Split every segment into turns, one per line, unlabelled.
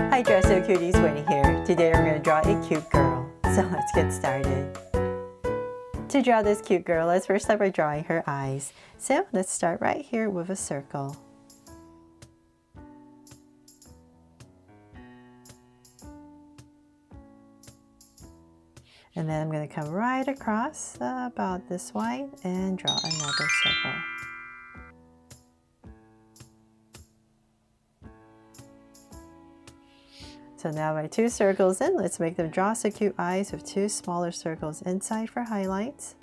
Hi Dresser Cuties, Winnie here. Today we're going to draw a cute girl. So let's get started. To draw this cute girl, let's first start by drawing her eyes. So let's start right here with a circle. And then I'm going to come right across about this wide and draw another circle. So now my two circles in, let's make them draw so cute eyes with two smaller circles inside for highlights.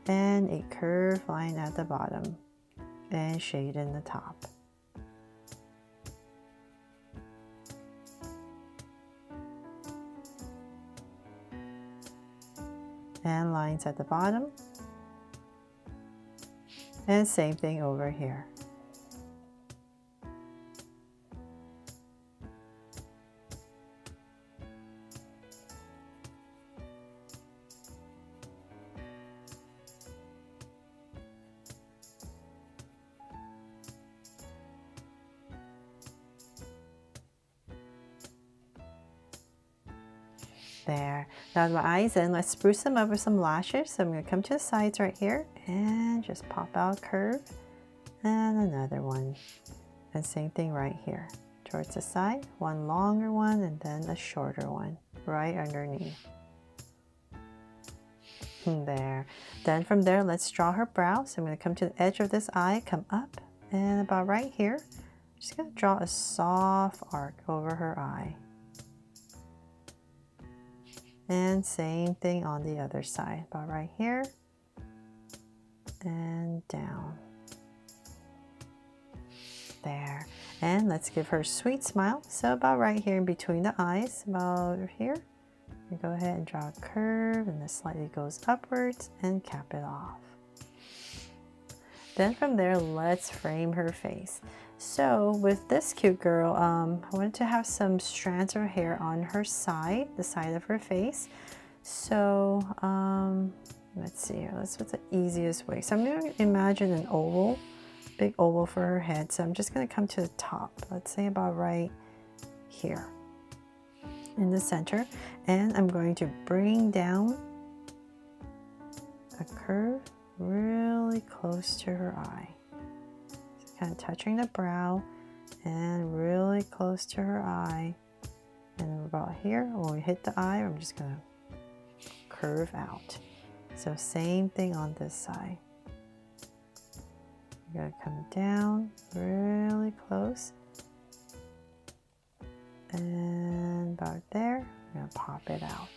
And a curved line at the bottom and shade in the top. And lines at the bottom. And same thing over here. There. Now my eyes in, let's spruce them up with some lashes. So I'm going to come to the sides right here and just pop out a curve and another one. And same thing right here. Towards the side, one longer one and then a shorter one right underneath. There. Then from there, let's draw her brow. So I'm going to come to the edge of this eye, come up and about right here. I'm just going to draw a soft arc over her eye. And same thing on the other side, about right here and down. There. And let's give her a sweet smile. So about right here in between the eyes, about here, you go ahead and draw a curve and this slightly goes upwards and cap it off. Then from there, let's frame her face. So with this cute girl, I wanted to have some strands of hair on her side, the side of her face. So let's see here, what's the easiest way? So I'm going to imagine an oval, big oval for her head. So I'm just going to come to the top, let's say about right here in the center. And I'm going to bring down a curve really close to her eye. Kind of touching the brow and really close to her eye. And about here, when we hit the eye, I'm just going to curve out. So same thing on this side. You're going to come down really close. And about there, I'm going to pop it out.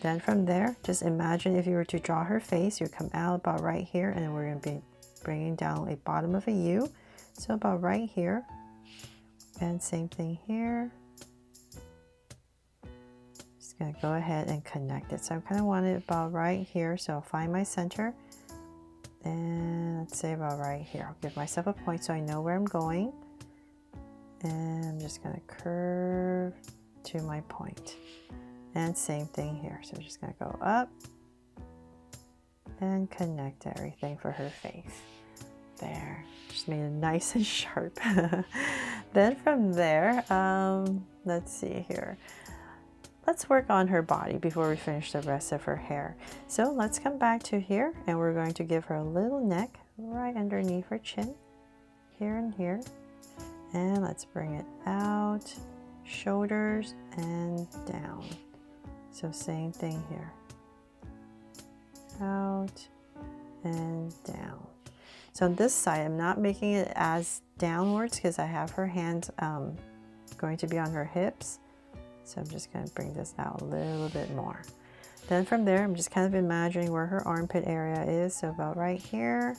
Then from there, just imagine if you were to draw her face, you come out about right here, and then we're going to be bringing down a bottom of a U. So about right here. And same thing here. Just going to go ahead and connect it. So I kind of want it about right here. So I'll find my center. And let's say about right here. I'll give myself a point so I know where I'm going. And I'm just going to curve to my point. And same thing here. So we're just going to go up and connect everything for her face. There. Just made it nice and sharp. Then from there, let's see here. Let's work on her body before we finish the rest of her hair. So let's come back to here and we're going to give her a little neck right underneath her chin. Here and here. And let's bring it out, shoulders and down. So same thing here. Out and down. So on this side, I'm not making it as downwards because I have her hands going to be on her hips. So I'm just going to bring this out a little bit more. Then from there, I'm just kind of imagining where her armpit area is. So about right here.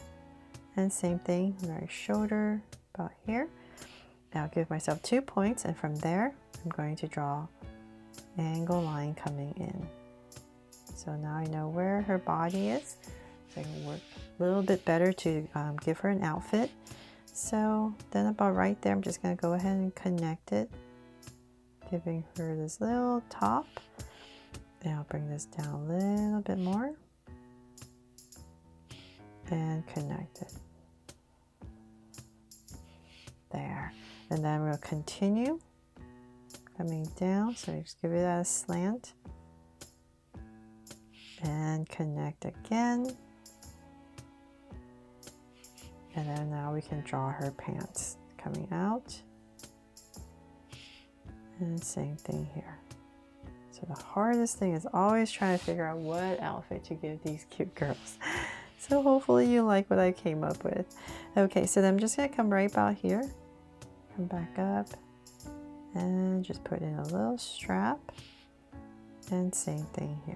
And same thing, right shoulder, about here. Now I'll give myself 2 points. And from there, I'm going to draw angle line coming in. So now I know where her body is. So I can work a little bit better to give her an outfit. So then about right there, I'm just going to go ahead and connect it, giving her this little top. And I'll bring this down a little bit more and connect it. There. And then we'll continue coming down. So just give it a slant and connect again. And then now we can draw her pants coming out. And same thing here. So the hardest thing is always trying to figure out what outfit to give these cute girls. So hopefully you like what I came up with. Okay, so then I'm just gonna come right about here, come back up, and just put in a little strap, and same thing here.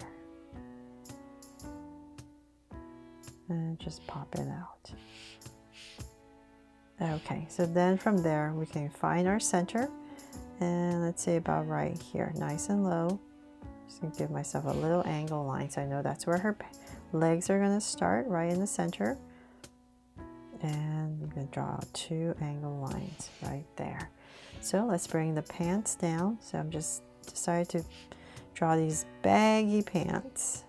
And just pop it out. Okay, so then from there we can find our center, and let's say about right here, nice and low. Just gonna give myself a little angle line so I know that's where her legs are gonna start, right in the center. And I'm gonna draw 2 angle lines right there. So let's bring the pants down. So I'm just decided to draw these baggy pants.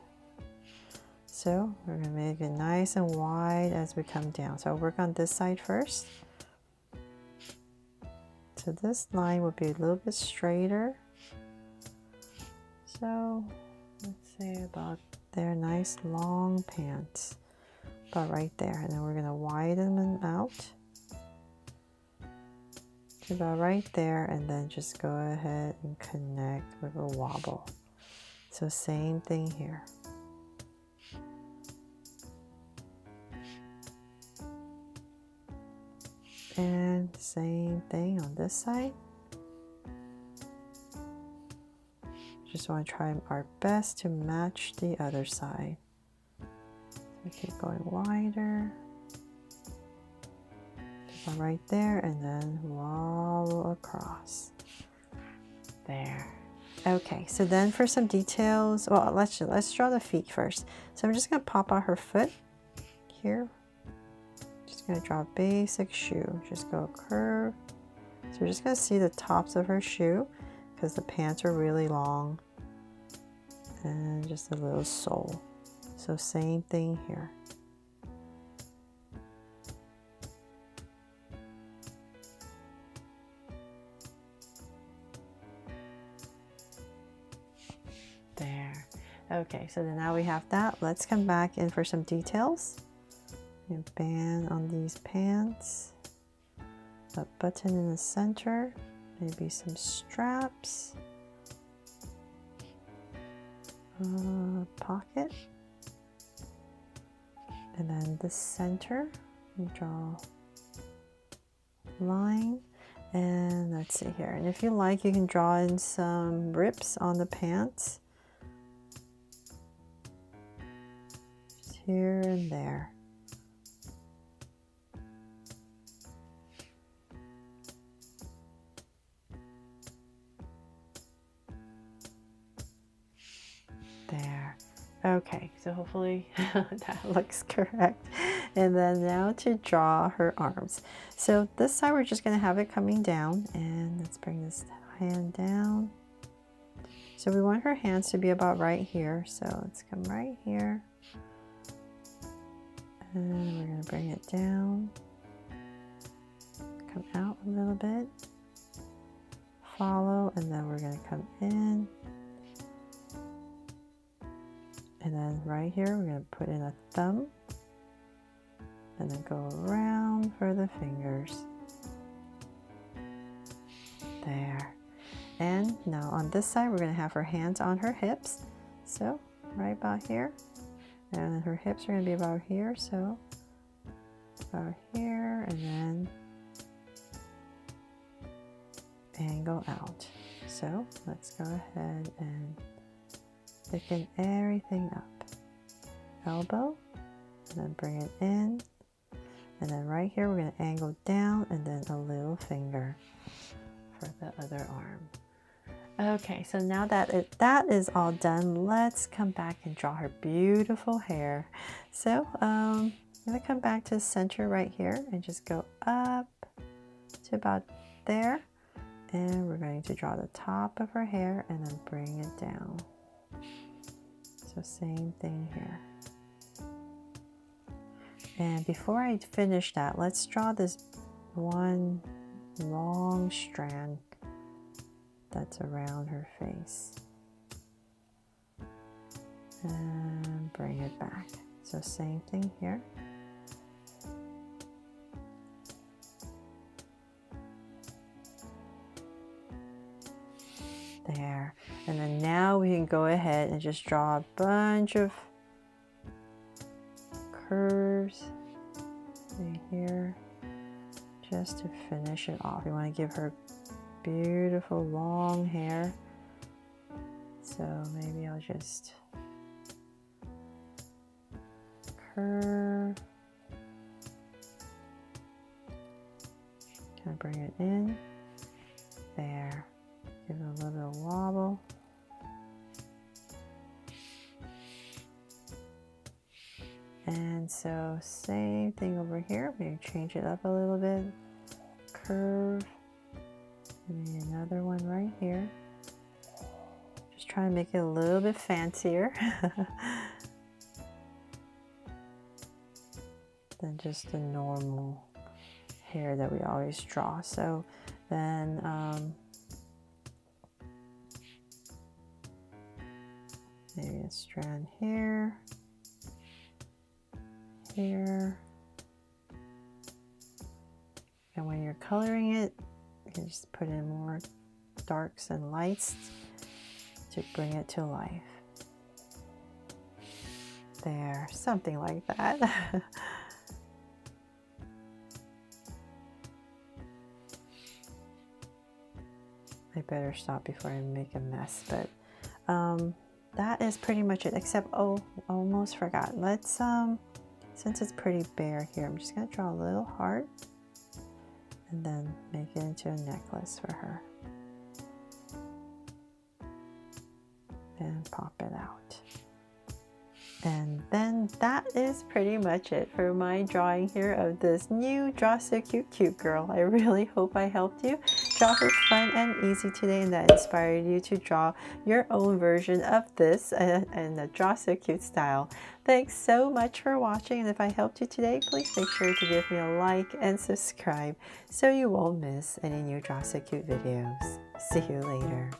So we're gonna make it nice and wide as we come down. So I'll work on this side first. So this line will be a little bit straighter. So let's say about there, nice long pants, about right there. And then we're gonna widen them out to about right there, and then just go ahead and connect with a wobble. So same thing here. And same thing on this side. Just want to try our best to match the other side. So keep going wider. Go right there and then wobble across. There. Okay, so then for some details, well, let's draw the feet first. So I'm just going to pop out her foot here. Just going to draw a basic shoe. Just go curve. So we're just going to see the tops of her shoe because the pants are really long, and just a little sole. So same thing here. There. Okay, so then now we have that. Let's come back in for some details. And band on these pants. A button in the center. Maybe some straps. Pocket. And then the center. We draw line. And let's see here. And if you like, you can draw in some rips on the pants. Just here and there. There. Okay, so hopefully that looks correct. And then now to draw her arms. So this side we're just going to have it coming down, and let's bring this hand down. So we want her hands to be about right here. So let's come right here. And we're going to bring it down. Come out a little bit. Follow, and then we're going to come in. And then right here, we're going to put in a thumb. And then go around for the fingers. There. And now on this side, we're going to have her hands on her hips. So right about here. And then her hips are going to be about here. So about here, and then angle out. So let's go ahead and thicken everything up. Elbow, and then bring it in. And then right here, we're going to angle down and then a little finger for the other arm. Okay, so now that that is all done, let's come back and draw her beautiful hair. So I'm going to come back to the center right here and just go up to about there. And we're going to draw the top of her hair and then bring it down. So same thing here. And before I finish that, let's draw this one long strand that's around her face. And bring it back. So same thing here. There. And then now we can go ahead and just draw a bunch of curves right here just to finish it off. We want to give her beautiful long hair. So maybe I'll just curve. Kind of bring it in. There. Give it a little bit of wobble. And so same thing over here. Maybe change it up a little bit. Curve. Maybe another one right here. Just trying to make it a little bit fancier than just the normal hair that we always draw. So then maybe a strand here, here. And when you're coloring it, you can just put in more darks and lights to bring it to life. There, something like that. I better stop before I make a mess, but that is pretty much it, except, oh, almost forgot. Let's, since it's pretty bare here, I'm just gonna draw a little heart and then make it into a necklace for her. And pop it out. And then that is pretty much it for my drawing here of this new Draw So Cute girl. I really hope I helped you draw her fun and easy today, and that inspired you to draw your own version of this in the Draw So Cute style. Thanks so much for watching, and if I helped you today, please make sure to give me a like and subscribe so you won't miss any new Draw So Cute videos. See you later.